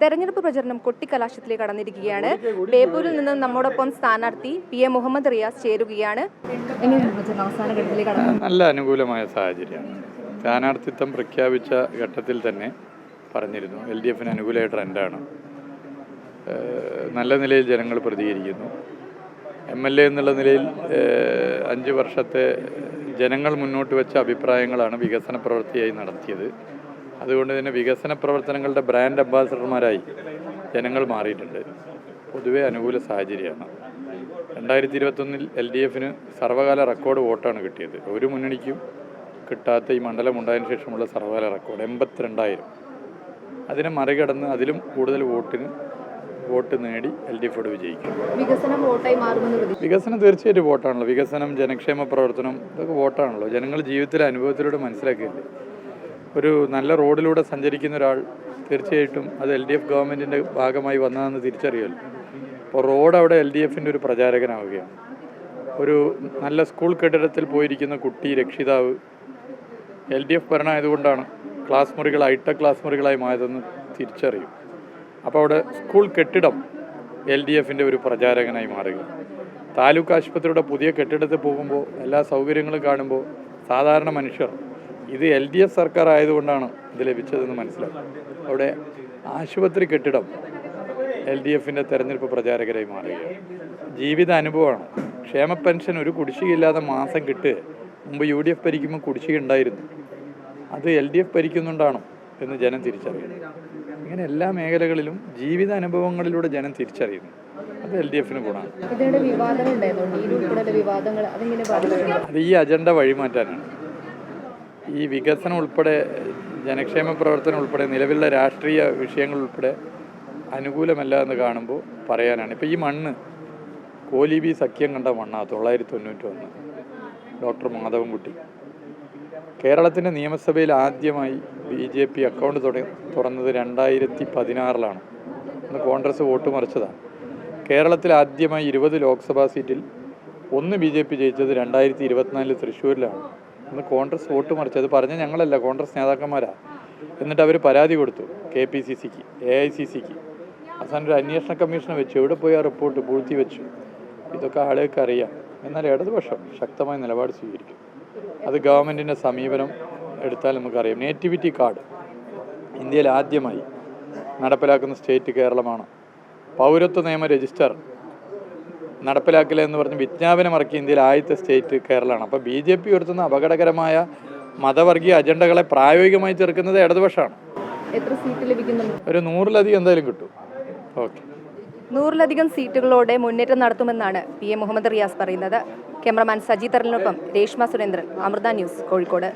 തെരഞ്ഞെടുപ്പ് പ്രചരണം കൊട്ടിക്കലാശത്തിലേക്ക് കടന്നിരിക്കുകയാണ്. ബേപ്പൂരിൽ നിന്ന് നമ്മോടൊപ്പം സ്ഥാനാർത്ഥി PM മുഹമ്മദ് റിയാസ് ചേരുകയാണ്. നല്ല അനുകൂലമായ സാഹചര്യമാണ്. സ്ഥാനാർത്ഥിത്വം പ്രഖ്യാപിച്ച ഘട്ടത്തിൽ തന്നെ പറഞ്ഞിരുന്നു LDFന് അനുകൂലമായ ട്രെൻഡാണ്. നല്ല നിലയിൽ ജനങ്ങൾ പ്രതികരിക്കുന്നു. MLA എന്നുള്ള നിലയിൽ 5 വർഷത്തെ ജനങ്ങൾ മുന്നോട്ട് വെച്ച അഭിപ്രായങ്ങളാണ് വികസന പ്രവൃത്തിയായി നടത്തിയത്. അതുകൊണ്ട് തന്നെ വികസന പ്രവർത്തനങ്ങളുടെ ബ്രാൻഡ് അംബാസഡർമാരായി ജനങ്ങൾ മാറിയിട്ടുണ്ട്. പൊതുവെ അനുകൂല സാഹചര്യമാണ്. 2021 LDFന് സർവകാല റെക്കോർഡ് വോട്ടാണ് കിട്ടിയത്. ഒരു മുന്നണിക്കും കിട്ടാത്ത ഈ മണ്ഡലം ഉണ്ടായതിനു ശേഷമുള്ള സർവകാല റെക്കോർഡ് 82,000. അതിനെ മറികടന്ന് അതിലും കൂടുതൽ വോട്ട് നേടി LDFോട് വിജയിക്കും. വികസനം തീർച്ചയായിട്ടും വോട്ടാണല്ലോ. വികസനം, ജനക്ഷേമ പ്രവർത്തനം, ഇതൊക്കെ വോട്ടാണല്ലോ. ജനങ്ങൾ ജീവിതത്തിലെ അനുഭവത്തിലൂടെ മനസ്സിലാക്കിയില്ലേ. ഒരു നല്ല റോഡിലൂടെ സഞ്ചരിക്കുന്ന ഒരാൾ തീർച്ചയായിട്ടും അത് LDF ഗവൺമെൻറ്റിൻ്റെ ഭാഗമായി വന്നതെന്ന് തിരിച്ചറിയുമല്ലോ. അപ്പോൾ റോഡ് അവിടെ LDFൻ്റെ ഒരു പ്രചാരകനാവുകയാണ്. ഒരു നല്ല സ്കൂൾ കെട്ടിടത്തിൽ പോയിരിക്കുന്ന കുട്ടി, രക്ഷിതാവ് LDF ഭരണമായതുകൊണ്ടാണ് ക്ലാസ് മുറികൾ ഹൈടെക് ക്ലാസ് മുറികളായി മായതെന്ന് തിരിച്ചറിയും. അപ്പോൾ അവിടെ സ്കൂൾ കെട്ടിടം LDFൻ്റെ ഒരു പ്രചാരകനായി മാറുക. താലൂക്ക് ആശുപത്രിയുടെ പുതിയ കെട്ടിടത്തിൽ പോകുമ്പോൾ എല്ലാ സൗകര്യങ്ങളും കാണുമ്പോൾ സാധാരണ മനുഷ്യർ ഇത് LDF സർക്കാർ ആയതുകൊണ്ടാണ് ഇത് ലഭിച്ചതെന്ന് മനസ്സിലാക്കും. അവിടെ ആശുപത്രി കെട്ടിടം LDFൻ്റെ തെരഞ്ഞെടുപ്പ് പ്രചാരകരായി മാറുകയാണ്. ജീവിത അനുഭവമാണ്. ക്ഷേമ പെൻഷൻ ഒരു കുടിശ്ശികയില്ലാതെ മാസം കിട്ടുക. മുമ്പ് UDF ഭരിക്കുമ്പോൾ കുടിശ്ശിക ഉണ്ടായിരുന്നു. അത് LDF ഭരിക്കുന്നുണ്ടാണോ എന്ന് ജനം തിരിച്ചറിയുന്നു. ഇങ്ങനെ എല്ലാ മേഖലകളിലും ജീവിത അനുഭവങ്ങളിലൂടെ ജനം തിരിച്ചറിയുന്നു. അത് LDFന് ഗുണമാണ്. അത് ഈ അജണ്ട വഴിമാറ്റാനാണ്. ഈ വികസനം ഉൾപ്പെടെ, ജനക്ഷേമ പ്രവർത്തനം ഉൾപ്പെടെ, നിലവിലുള്ള രാഷ്ട്രീയ വിഷയങ്ങൾ ഉൾപ്പെടെ അനുകൂലമല്ല എന്ന് കാണുമ്പോൾ പറയാനാണ്. ഇപ്പോൾ ഈ മണ്ണ് കോലീബി സഖ്യം കണ്ട മണ്ണാണ് 991 ഡോക്ടർ മാധവൻകുട്ടി. കേരളത്തിൻ്റെ നിയമസഭയിൽ ആദ്യമായി BJP അക്കൗണ്ട് തുറന്നത് 2016 അന്ന് കോൺഗ്രസ് വോട്ട് മറിച്ചതാണ്. കേരളത്തിൽ ആദ്യമായി 20 ലോക്സഭാ സീറ്റിൽ 1 BJP ജയിച്ചത് 2024 തൃശ്ശൂരിലാണ്. അന്ന് കോൺഗ്രസ് വോട്ട് മറിച്ചത് പറഞ്ഞ ഞങ്ങളല്ല, കോൺഗ്രസ് നേതാക്കന്മാരാണ്. എന്നിട്ട് അവർ പരാതി കൊടുത്തു KPCCക്ക്, AICCക്ക്. അവസാനം ഒരു അന്വേഷണ കമ്മീഷനെ വെച്ചു. എവിടെ പോയി ആ റിപ്പോർട്ട് പൂഴ്ത്തി വെച്ചു. ഇതൊക്കെ ആളുകൾക്ക് അറിയാം. എന്നാൽ ഇടതുപക്ഷം ശക്തമായ നിലപാട് സ്വീകരിക്കും. അത് ഗവൺമെൻറ്റിൻ്റെ സമീപനം എടുത്താൽ നമുക്കറിയാം. നേറ്റിവിറ്റി കാർഡ് ഇന്ത്യയിൽ ആദ്യമായി നടപ്പിലാക്കുന്ന സ്റ്റേറ്റ് കേരളമാണ്. പൗരത്വ നിയമ രജിസ്റ്റർ നടപ്പിലാക്കില്ല എന്ന് പറഞ്ഞ് വിജ്ഞാപനം ഇറക്കി ഇന്ത്യയിൽ ആദ്യത്തെ സ്റ്റേറ്റ് കേരളമാണ്. അപ്പോൾ BJP ഉയർത്തുന്ന അപകടകരമായ മതവർഗീയ അജണ്ടകളെ പ്രായോഗികമായി ചെറുക്കുന്നത് ഇടതുപക്ഷമാണ്. എത്ര സീറ്റ് ലഭിക്കുന്നുണ്ട്? ഒരു 100-ലധികം എന്തായാലും കിട്ടും. ഓക്കെ, 100-ലധികം സീറ്റുകളോടെ മുന്നേറ്റം നടത്തുമെന്നാണ് PM മുഹമ്മദ് റിയാസ് പറയുന്നത്. ക്യാമറമാൻ സജി തരലിനൊപ്പം രേഷ്മ സുരേന്ദ്രൻ, അമൃത ന്യൂസ്, കോഴിക്കോട്.